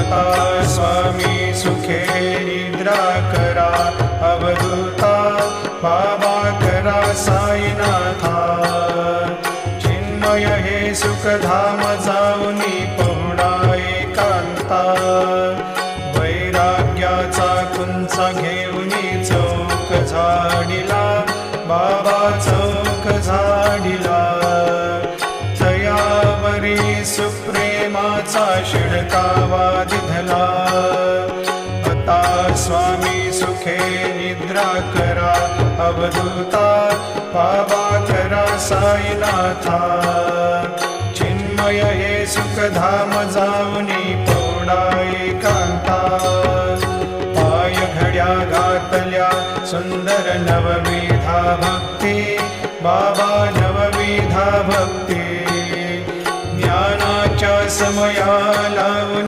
आता स्वामी सुखे निद्रा करा अवधूता बाबा करा साईनाथा चिन्मय हे सुखधाम जाऊनी पहुडा एकांता वैराग्याचा कुंचा घेऊनी चौक झाडिला बाबा चौक झाडिला तयावरी सुप्रेमाचा शिडकावा दिधला आता स्वामी सुखे निद्रा करा अवधूता बाबा करा साईनाथा चिन्मय हे सुखधाम जाऊनी पौडा एकांता पाय घड्या घातल्या सुंदर नवविधा भक्ती बाबा नवविधा भक्ती ज्ञानाच्या समया लावून